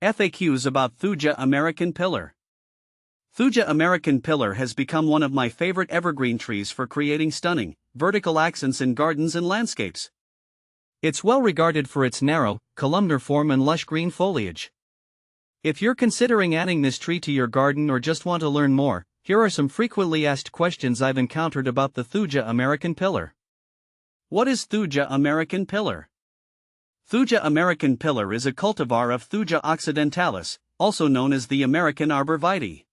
FAQs about Thuja American Pillar. Thuja American Pillar has become one of my favorite evergreen trees for creating stunning, vertical accents in gardens and landscapes. It's well regarded for its narrow, columnar form and lush green foliage. If you're considering adding this tree to your garden or just want to learn more, here are some frequently asked questions I've encountered about the Thuja American Pillar. What is Thuja American Pillar? Thuja American Pillar is a cultivar of Thuja occidentalis, also known as the American arbor vitae.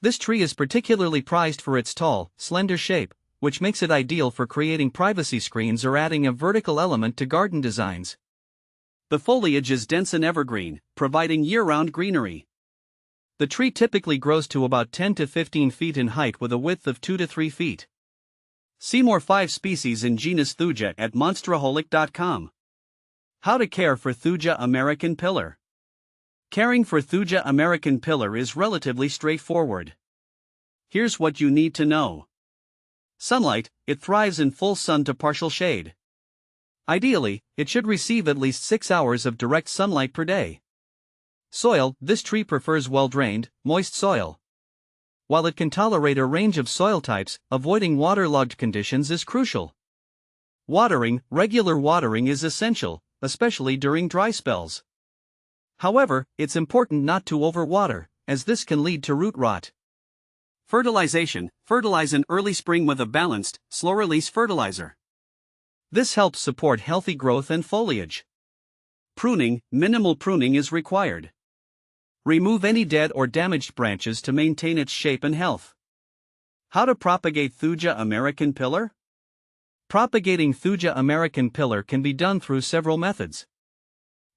This tree is particularly prized for its tall, slender shape, which makes it ideal for creating privacy screens or adding a vertical element to garden designs. The foliage is dense and evergreen, providing year-round greenery. The tree typically grows to about 10 to 15 feet in height with a width of 2 to 3 feet. See more 5 species in genus Thuja at monsteraholic.com. How to care for Thuja American Pillar. Caring for Thuja American Pillar is relatively straightforward. Here's what you need to know. Sunlight: it thrives in full sun to partial shade. Ideally, it should receive at least 6 hours of direct sunlight per day. Soil: this tree prefers well-drained, moist soil. While it can tolerate a range of soil types, avoiding waterlogged conditions is crucial. Watering: regular watering is essential, especially during dry spells. However, it's important not to overwater, as this can lead to root rot. Fertilization: fertilize in early spring with a balanced, slow-release fertilizer. This helps support healthy growth and foliage. Pruning: minimal pruning is required. Remove any dead or damaged branches to maintain its shape and health. How to propagate Thuja American Pillar? Propagating Thuja American Pillar can be done through several methods.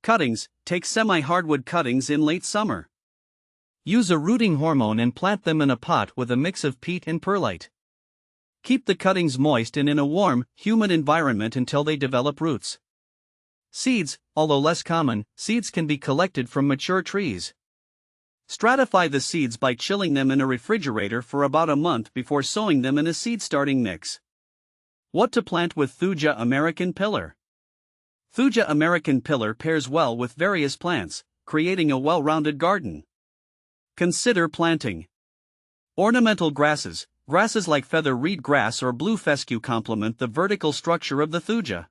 Cuttings: take semi-hardwood cuttings in late summer. Use a rooting hormone and plant them in a pot with a mix of peat and perlite. Keep the cuttings moist and in a warm, humid environment until they develop roots. Seeds: although less common, seeds can be collected from mature trees. Stratify the seeds by chilling them in a refrigerator for about a month before sowing them in a seed-starting mix. What to plant with Thuja American Pillar? Thuja American Pillar pairs well with various plants, creating a well-rounded garden. Consider planting ornamental grasses. Grasses like feather reed grass or blue fescue complement the vertical structure of the thuja.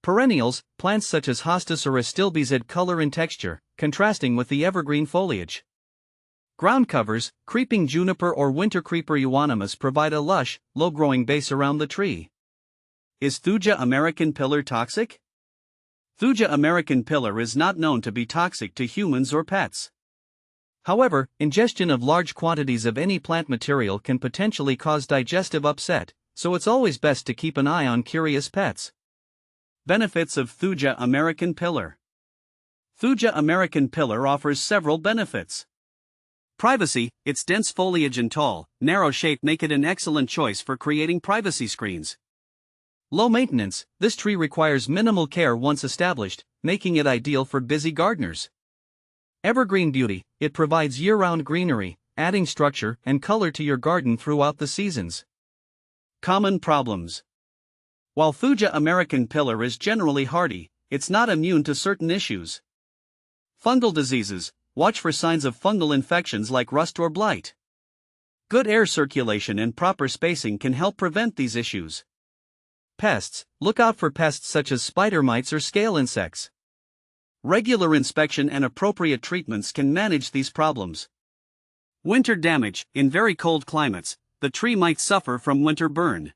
Perennials: plants such as hostas or astilbes add color and texture, contrasting with the evergreen foliage. Ground covers: creeping juniper or winter creeper euonymus provide a lush, low-growing base around the tree. Is Thuja American Pillar toxic? Thuja American Pillar is not known to be toxic to humans or pets. However, ingestion of large quantities of any plant material can potentially cause digestive upset, so it's always best to keep an eye on curious pets. Benefits of Thuja American Pillar. Thuja American Pillar offers several benefits. Privacy: its dense foliage and tall, narrow shape make it an excellent choice for creating privacy screens. Low maintenance: this tree requires minimal care once established, making it ideal for busy gardeners. Evergreen beauty: it provides year-round greenery, adding structure and color to your garden throughout the seasons. Common problems. While Thuja American Pillar is generally hardy, it's not immune to certain issues. Fungal diseases: watch for signs of fungal infections like rust or blight. Good air circulation and proper spacing can help prevent these issues. Pests: look out for pests such as spider mites or scale insects. Regular inspection and appropriate treatments can manage these problems. Winter damage: in very cold climates, the tree might suffer from winter burn.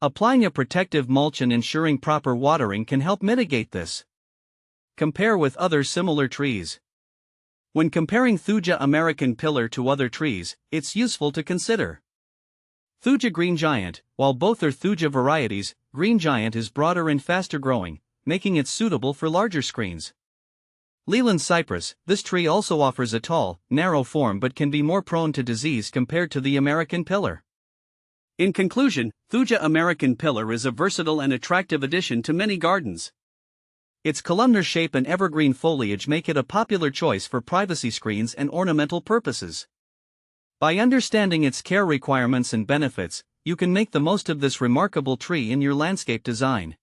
Applying a protective mulch and ensuring proper watering can help mitigate this. Compare with other similar trees. When comparing Thuja American Pillar to other trees, it's useful to consider Thuja Green Giant. While both are Thuja varieties, Green Giant is broader and faster growing, making it suitable for larger screens. Leland Cypress: this tree also offers a tall, narrow form but can be more prone to disease compared to the American Pillar. In conclusion, Thuja American Pillar is a versatile and attractive addition to many gardens. Its columnar shape and evergreen foliage make it a popular choice for privacy screens and ornamental purposes. By understanding its care requirements and benefits, you can make the most of this remarkable tree in your landscape design.